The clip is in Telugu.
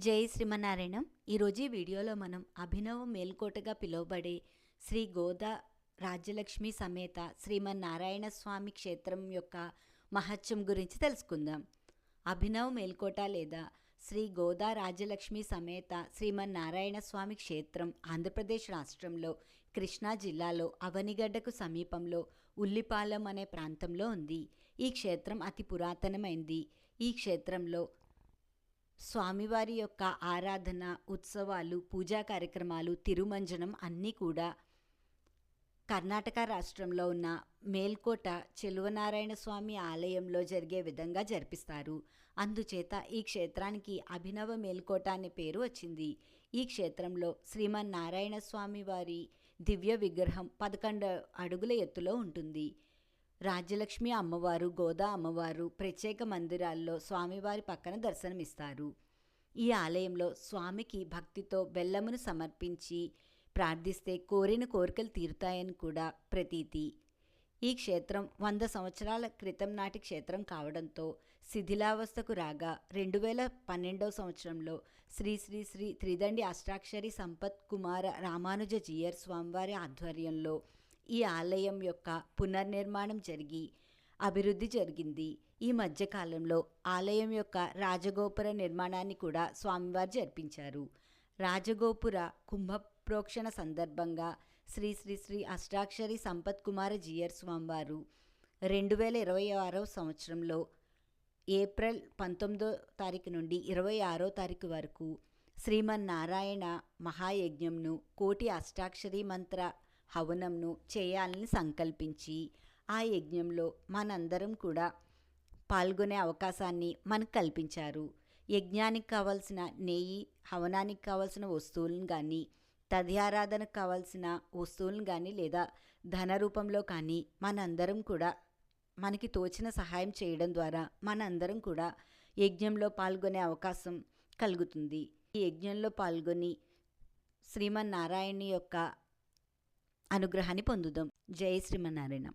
జై శ్రీమన్నారాయణం. ఈరోజు ఈ వీడియోలో మనం అభినవ మేల్కోటగా పిలువబడే శ్రీ గోదా రాజ్యలక్ష్మి సమేత శ్రీమన్నారాయణ స్వామి క్షేత్రం యొక్క మహత్యం గురించి తెలుసుకుందాం. అభినవ్ మేల్కోట లేదా శ్రీ గోదా రాజ్యలక్ష్మి సమేత శ్రీమన్నారాయణ స్వామి క్షేత్రం ఆంధ్రప్రదేశ్ రాష్ట్రంలో కృష్ణా జిల్లాలో అవనిగడ్డకు సమీపంలో ఉల్లిపాలెం అనే ప్రాంతంలో ఉంది. ఈ క్షేత్రం అతి పురాతనమైంది. ఈ క్షేత్రంలో స్వామివారి యొక్క ఆరాధన, ఉత్సవాలు, పూజా కార్యక్రమాలు, తిరుమంజనం అన్నీ కూడా కర్ణాటక రాష్ట్రంలో ఉన్న మేల్కోట చెలువనారాయణ స్వామి ఆలయంలో జరిగే విధంగా జరిపిస్తారు. అందుచేత ఈ క్షేత్రానికి అభినవ మేల్కోట అనే పేరు వచ్చింది. ఈ క్షేత్రంలో శ్రీమన్నారాయణ స్వామి వారి దివ్య విగ్రహం 11 అడుగుల ఎత్తులో ఉంటుంది. రాజ్యలక్ష్మి అమ్మవారు, గోదా అమ్మవారు ప్రత్యేక మందిరాల్లో స్వామివారి పక్కన దర్శనమిస్తారు. ఈ ఆలయంలో స్వామికి భక్తితో బెల్లమును సమర్పించి ప్రార్థిస్తే కోరిన కోరికలు తీరుతాయని కూడా ప్రతీతి. ఈ క్షేత్రం 100 సంవత్సరాల క్రితం నాటి క్షేత్రం కావడంతో శిథిలావస్థకు రాగా 2012 సంవత్సరంలో శ్రీ శ్రీ శ్రీ త్రిదండి అష్టాక్షరి సంపత్ కుమార రామానుజ జీయర్ స్వామివారి ఆధ్వర్యంలో ఈ ఆలయం యొక్క పునర్నిర్మాణం జరిగి అభివృద్ధి జరిగింది. ఈ మధ్యకాలంలో ఆలయం యొక్క రాజగోపుర నిర్మాణాన్ని కూడా స్వామివారు జరిపించారు. రాజగోపుర కుంభప్రోక్షణ సందర్భంగా శ్రీ శ్రీ శ్రీ అష్టాక్షరి సంపత్ కుమార జీయర్ స్వామివారు 2026 సంవత్సరంలో ఏప్రిల్ 19వ తారీఖు నుండి 26వ తారీఖు వరకు శ్రీమన్నారాయణ మహాయజ్ఞంను కోటి అష్టాక్షరి మంత్ర హవనంను చేయాలని సంకల్పించి ఆ యజ్ఞంలో మనందరం కూడా పాల్గొనే అవకాశాన్ని మనకు కల్పించారు. యజ్ఞానికి కావాల్సిన నెయ్యి, హవనానికి కావాల్సిన వస్తువులను కానీ, తదియారాధనకు కావాల్సిన వస్తువులను కానీ లేదా ధన రూపంలో కానీ మనందరం కూడా మనకి తోచిన సహాయం చేయడం ద్వారా మనందరం కూడా యజ్ఞంలో పాల్గొనే అవకాశం కలుగుతుంది. ఈ యజ్ఞంలో పాల్గొని శ్రీమన్నారాయణ యొక్క అనుగ్రహాన్ని పొందుదాం. జై శ్రీమన్నారాయణ.